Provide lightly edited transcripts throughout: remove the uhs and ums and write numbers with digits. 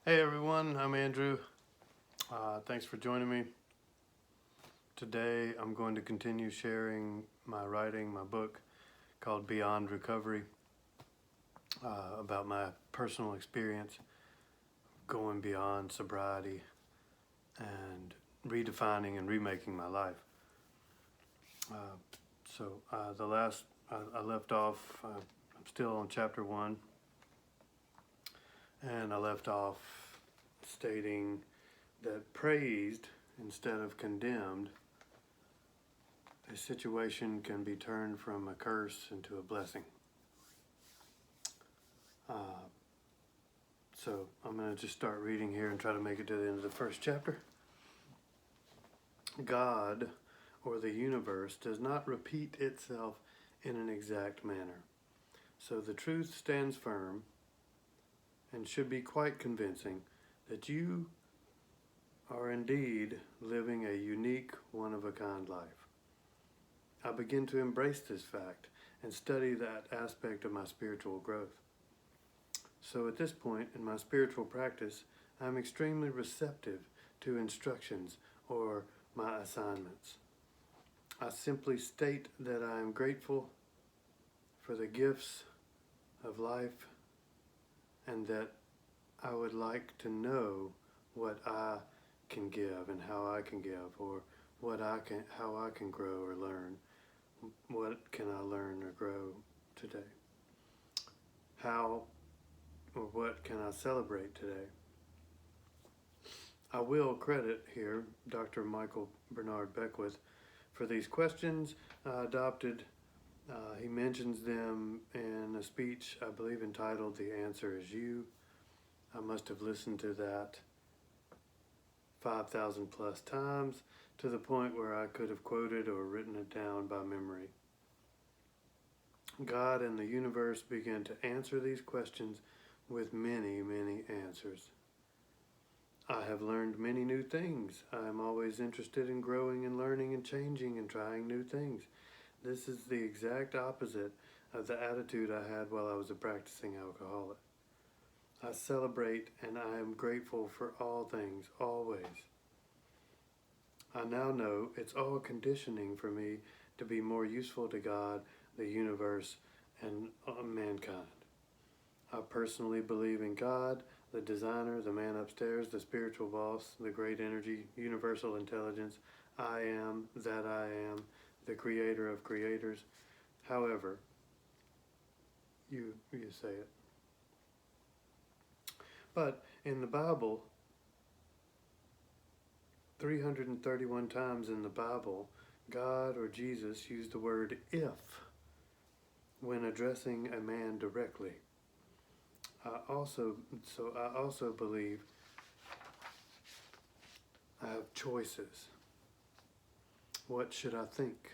Hey everyone, I'm Andrew. Thanks for joining me. Today I'm going to continue sharing my writing, my book called Beyond Recovery, about my personal experience going beyond sobriety and redefining and remaking my life. I left off, I'm still on chapter 1, and I left off stating that praised instead of condemned, a situation can be turned from a curse into a blessing. So I'm going to just start reading here and try to make it to the end of the first chapter. God, or the universe, does not repeat itself in an exact manner. So the truth stands firm and should be quite convincing that you are indeed living a unique, one-of-a-kind life. I begin to embrace this fact and study that aspect of my spiritual growth. So at this point in my spiritual practice, I'm extremely receptive to instructions or my assignments. I simply state that I am grateful for the gifts of life and that I would like to know what I can give and how I can give, or how I can grow or learn. What can I learn or grow today? How or what can I celebrate today? I will credit here Dr. Michael Bernard Beckwith for these questions I adopted. He mentions them in a speech, I believe, entitled "The Answer Is You." I must have listened to that 5,000 plus times to the point where I could have quoted or written it down by memory. God and the universe began to answer these questions with many, many answers. I have learned many new things. I am always interested in growing and learning and changing and trying new things. This is the exact opposite of the attitude I had while I was a practicing alcoholic. I celebrate and I am grateful for all things, always. I now know it's all conditioning for me to be more useful to God, the universe, and mankind. I personally believe in God, the designer, the man upstairs, the spiritual boss, the great energy, universal intelligence. I am that I am, the creator of creators. However, you say it. But in the Bible, 331 times in the Bible, God or Jesus used the word "if" when addressing a man directly. I also believe I have choices. What should I think?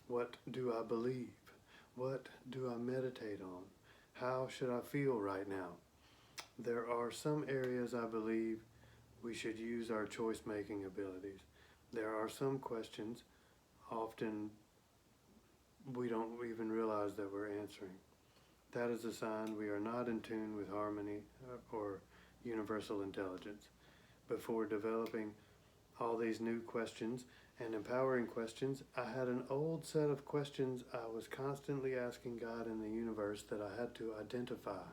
What do I believe? What do I meditate on? How should I feel right now? There are some areas I believe we should use our choice-making abilities. There are some questions often we don't even realize that we're answering. That is a sign we are not in tune with harmony or universal intelligence. Before developing all these new questions and empowering questions, I had an old set of questions I was constantly asking God and the universe that I had to identify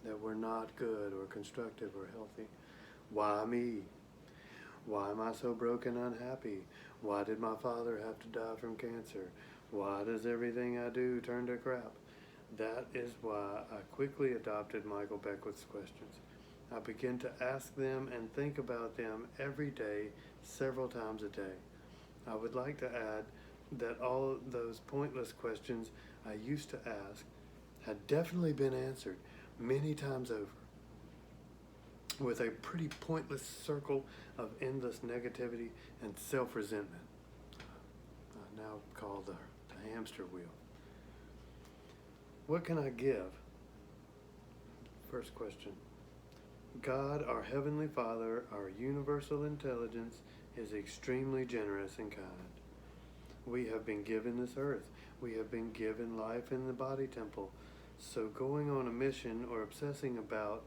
that were not good or constructive or healthy. Why me? Why am I so broken and unhappy? Why did my father have to die from cancer? Why does everything I do turn to crap? That is why I quickly adopted Michael Beckwith's questions. I begin to ask them and think about them every day, several times a day. I would like to add that all those pointless questions I used to ask had definitely been answered many times over, with a pretty pointless circle of endless negativity and self-resentment, now called the hamster wheel. What can I give? First question. God, our Heavenly Father, our universal intelligence, is extremely generous and kind. We have been given this earth. We have been given life in the body temple. So going on a mission or obsessing about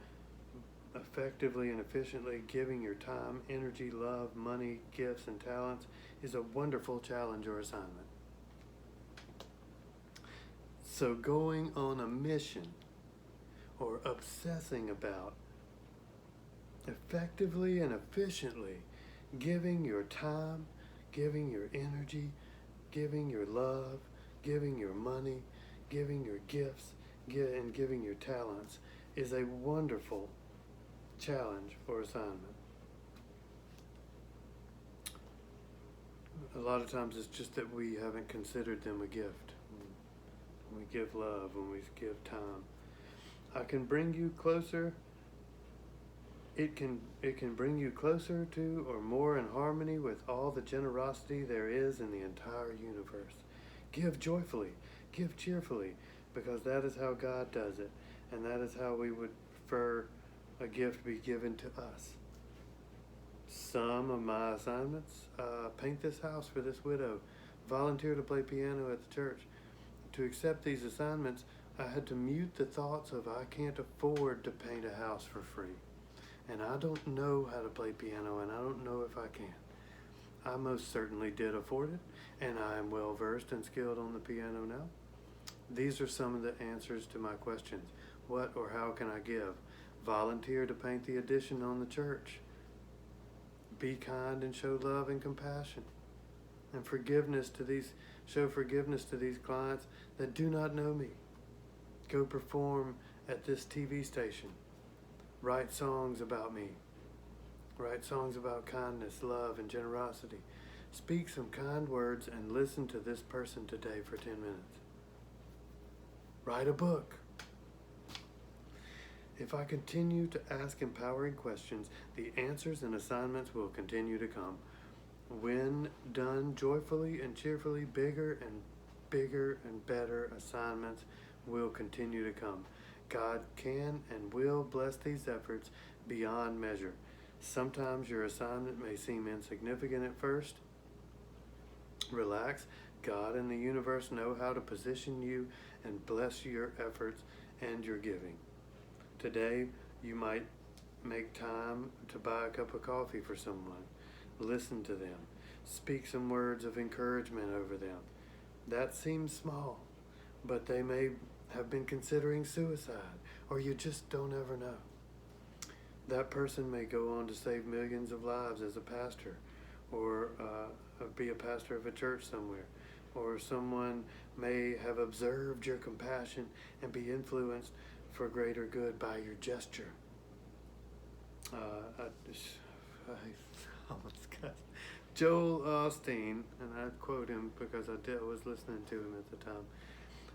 effectively and efficiently giving your time, energy, love, money, gifts, and talents is a wonderful challenge or assignment. So going on a mission or obsessing about effectively and efficiently giving your time, giving your energy, giving your love, giving your money, giving your gifts, and giving your talents is a wonderful challenge or assignment. A lot of times it's just that we haven't considered them a gift. When we give love, when we give time, I can bring you closer. It can bring you closer to or more in harmony with all the generosity there is in the entire universe. Give joyfully, give cheerfully, because that is how God does it, and that is how we would prefer a gift be given to us. Some of my assignments: paint this house for this widow, volunteer to play piano at the church. To accept these assignments, I had to mute the thoughts of I can't afford to paint a house for free, and I don't know how to play piano, and I don't know if I can. I most certainly did afford it, and I am well versed and skilled on the piano now. These are some of the answers to my questions. What or how can I give? Volunteer to paint the addition on the church. Be kind and show love and compassion. And show forgiveness to these clients that do not know me. Go perform at this TV station. Write songs about me. Write songs about kindness, love, and generosity. Speak some kind words and listen to this person today for 10 minutes. Write a book. If I continue to ask empowering questions, the answers and assignments will continue to come. When done joyfully and cheerfully, bigger and better assignments will continue to come. God can and will bless these efforts beyond measure. Sometimes your assignment may seem insignificant at first. Relax. God and the universe know how to position you and bless your efforts and your giving. Today, you might make time to buy a cup of coffee for someone. Listen to them. Speak some words of encouragement over them. That seems small, but they may have been considering suicide, or you just don't ever know. That person may go on to save millions of lives as a pastor, or be a pastor of a church somewhere. Or someone may have observed your compassion and be influenced for greater good by your gesture. I almost got Joel Osteen, and I quote him because I was listening to him at the time.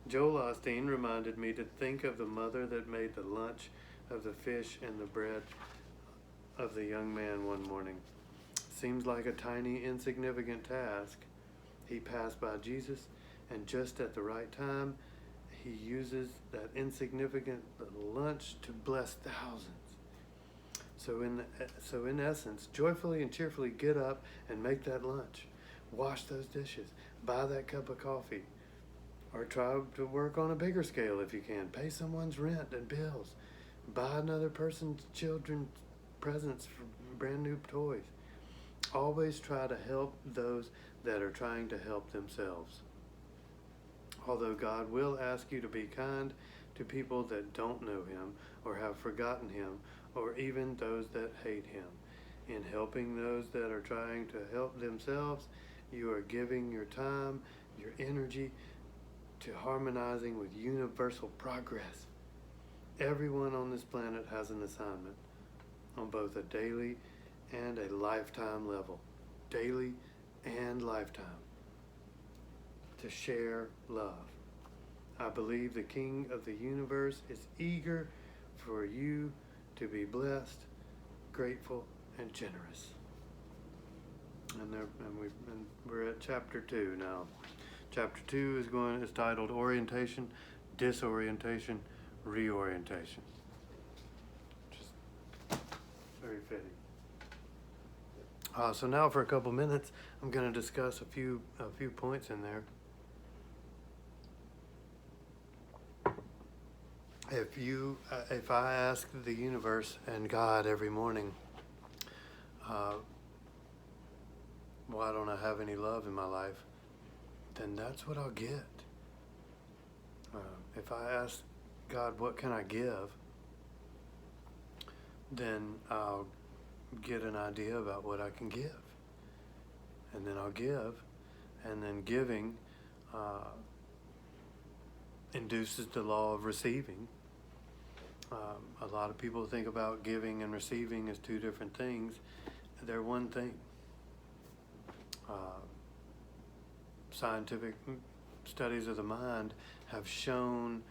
Joel Osteen reminded me to think of the mother that made the lunch of the fish and the bread of the young man one morning. Seems like a tiny, insignificant task. He passed by Jesus, and just at the right time, he uses that insignificant little lunch to bless thousands. So in essence, joyfully and cheerfully get up and make that lunch. Wash those dishes. Buy that cup of coffee. Or try to work on a bigger scale if you can. Pay someone's rent and bills. Buy another person's children's presents for brand new toys. Always try to help those that are trying to help themselves. Although God will ask you to be kind to people that don't know Him or have forgotten Him, or even those that hate Him. In helping those that are trying to help themselves, you are giving your time, your energy to harmonizing with universal progress. Everyone on this planet has an assignment on both a daily and a lifetime level. Daily and lifetime. To share love. I believe the King of the universe is eager for you to be blessed, grateful, and generous. And we're at chapter 2 now. Chapter 2 is titled Orientation, Disorientation, Reorientation. Just very fitting. So now for a couple minutes, I'm going to discuss a few points in there. If I ask the universe and God every morning, uh, why don't I have any love in my life, then that's what I'll get. If I ask God, what can I give, then I'll get an idea about what I can give. And then I'll give, and then giving induces the law of receiving. A lot of people think about giving and receiving as two different things. They're one thing. Scientific studies of the mind have shown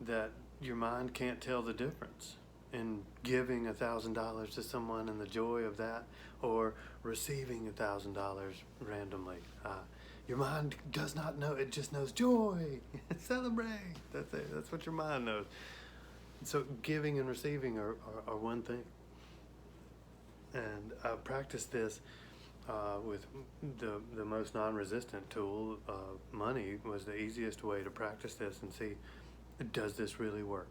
that your mind can't tell the difference in giving $1,000 to someone and the joy of that, or receiving $1,000 randomly. Your mind does not know; it just knows joy. Celebrate. That's it. That's what your mind knows. So giving and receiving are one thing. And I practiced this with the most non-resistant tool. Money was the easiest way to practice this and see, does this really work?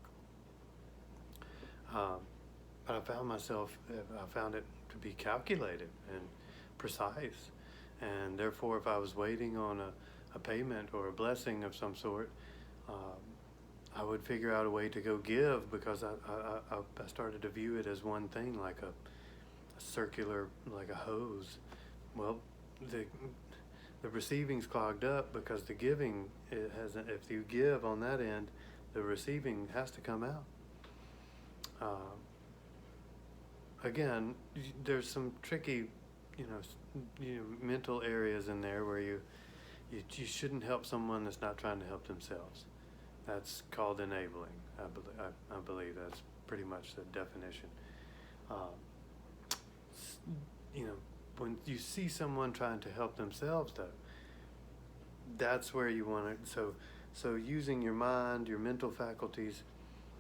But I found it to be calculated and precise. And therefore, if I was waiting on a payment or a blessing of some sort, I would figure out a way to go give, because I started to view it as one thing, like a circular, like a hose. Well, the receiving's clogged up because the giving, it hasn't. If you give on that end, the receiving has to come out. Again, there's some tricky, mental areas in there where you shouldn't help someone that's not trying to help themselves. That's called enabling. I believe that's pretty much the definition. When you see someone trying to help themselves, though, that's where you want to. So using your mind, your mental faculties,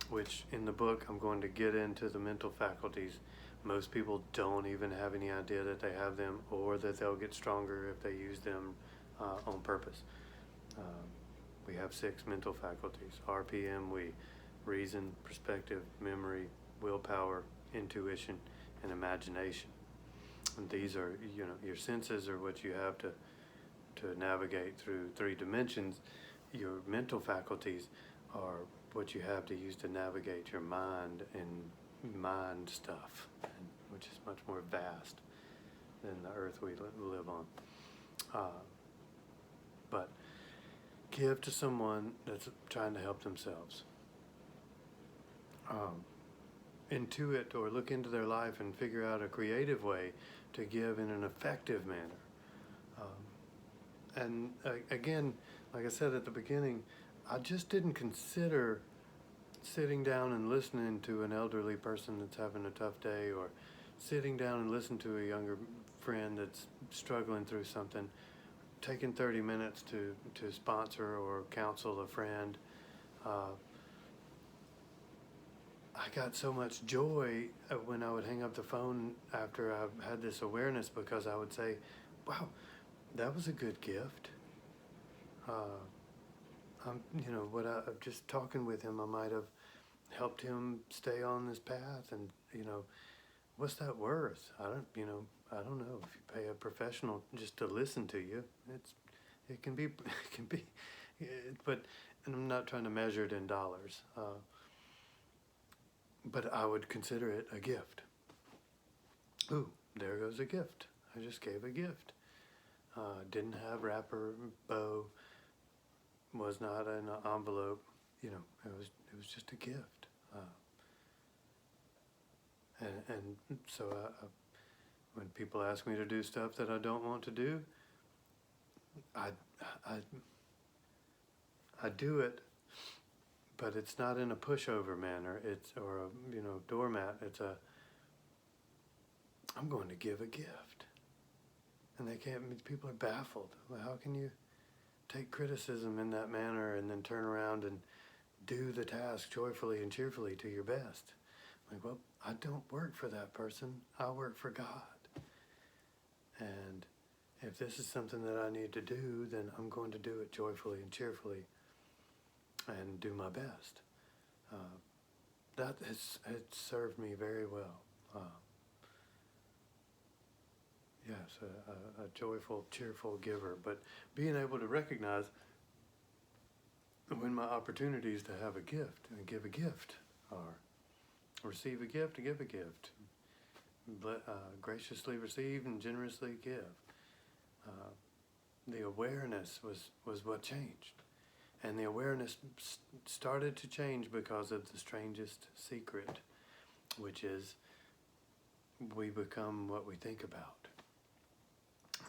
which in the book I'm going to get into the mental faculties. Most people don't even have any idea that they have them, or that they'll get stronger if they use them on purpose. We have 6 mental faculties. RPM, reason, perspective, memory, willpower, intuition, and imagination. And these are, your senses are what you have to navigate through 3 dimensions. Your mental faculties are what you have to use to navigate your mind and mind stuff, which is much more vast than the earth we live on. But give to someone that's trying to help themselves. Intuit or look into their life and figure out a creative way to give in an effective manner. And again, like I said at the beginning, I just didn't consider sitting down and listening to an elderly person that's having a tough day, or sitting down and listening to a younger friend that's struggling through something, taking 30 minutes to sponsor or counsel a friend. I got so much joy when I would hang up the phone after I had this awareness, because I would say, wow, that was a good gift. Just talking with him, I might have helped him stay on this path. And, what's that worth? I don't know. If you pay a professional just to listen to you, it can be, but, and I'm not trying to measure it in dollars. But I would consider it a gift. Ooh, there goes a gift. I just gave a gift. Didn't have wrapper, bow, was not an envelope. It was just a gift. So when people ask me to do stuff that I don't want to do, I do it. But it's not in a pushover manner. Or a doormat. I'm going to give a gift, and people are baffled. Well, how can you take criticism in that manner and then turn around and do the task joyfully and cheerfully to your best? Well, I don't work for that person. I work for God. And if this is something that I need to do, then I'm going to do it joyfully and cheerfully and do my best. that has served me very well. Yes, a joyful, cheerful giver, but being able to recognize when my opportunities to have a gift and give a gift are receive a gift, to give a gift, graciously receive and generously give. The awareness was what changed. And the awareness started to change because of the strangest secret, which is we become what we think about.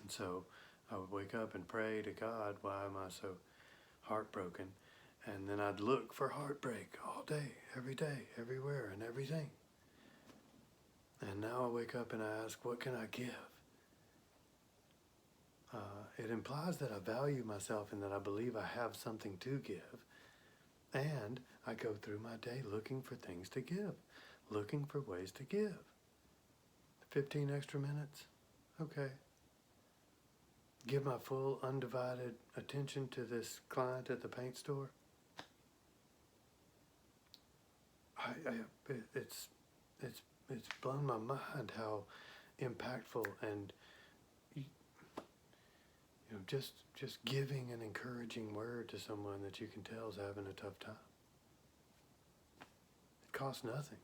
And so I would wake up and pray to God, why am I so heartbroken? And then I'd look for heartbreak all day, everywhere, and everything. And now I wake up and I ask, what can I give? It implies that I value myself and that I believe I have something to give. And I go through my day looking for things to give, looking for ways to give. 15 extra minutes? Okay. Give my full undivided attention to this client at the paint store? It's blown my mind how impactful and just giving an encouraging word to someone that you can tell is having a tough time. It costs nothing.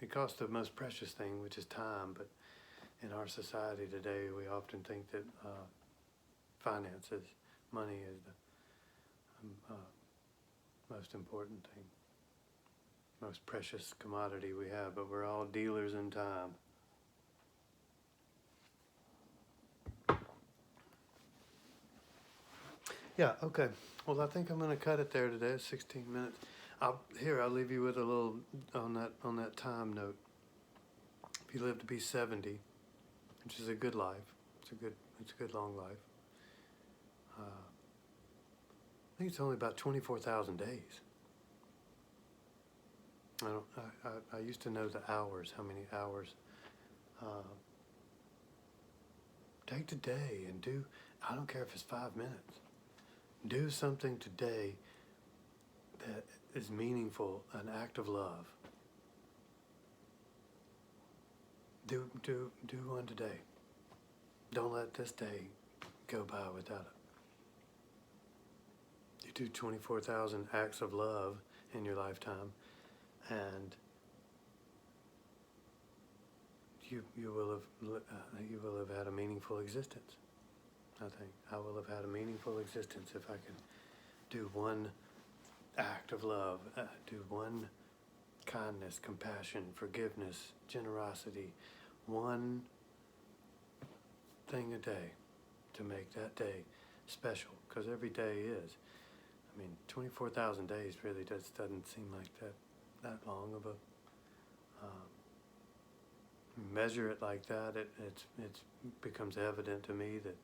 It costs the most precious thing, which is time, but in our society today, we often think that finances, money is the most important thing, most precious commodity we have, but we're all dealers in time. Yeah, okay. Well, I think I'm going to cut it there today. It's 16 minutes. I'll leave you with a little on that time note. If you live to be 70, which is a good life, it's a good long life. I think it's only about 24,000 days. I used to know the hours, how many hours. Take today and do. I don't care if it's 5 minutes. Do something today that is meaningful, an act of love. Do one today. Don't let this day go by without it. You do 24,000 acts of love in your lifetime, and you will have had a meaningful existence. I think I will have had a meaningful existence if I can do one act of love, do one kindness, compassion, forgiveness, generosity, one thing a day to make that day special, because every day is. 24,000 days really doesn't seem like that long of a measure it like that. It becomes evident to me that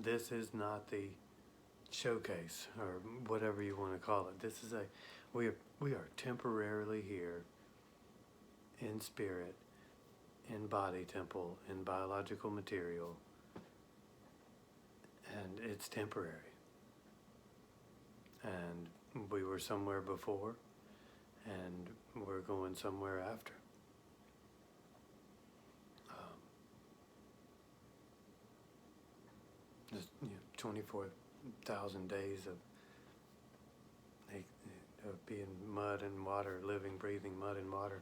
this is not the showcase or whatever you want to call it. This is we are temporarily here in spirit, in body temple, in biological material, and it's temporary. And we were somewhere before, and we're going somewhere after. Just 24,000 days of being mud and water, living, breathing mud and water.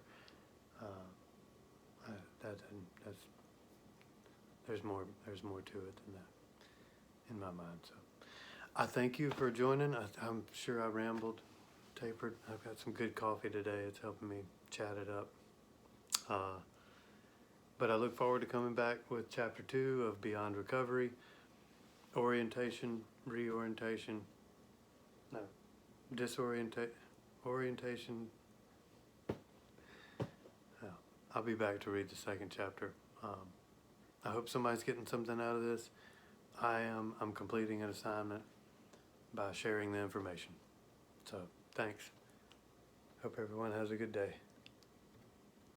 There's more to it than that in my mind. So I thank you for joining. I'm sure I rambled, tapered. I've got some good coffee today. It's helping me chat it up. But I look forward to coming back with chapter 2 of Beyond Recovery. Orientation, reorientation, orientation. I'll be back to read the second chapter. I hope somebody's getting something out of this. I'm completing an assignment by sharing the information. So, thanks. Hope everyone has a good day.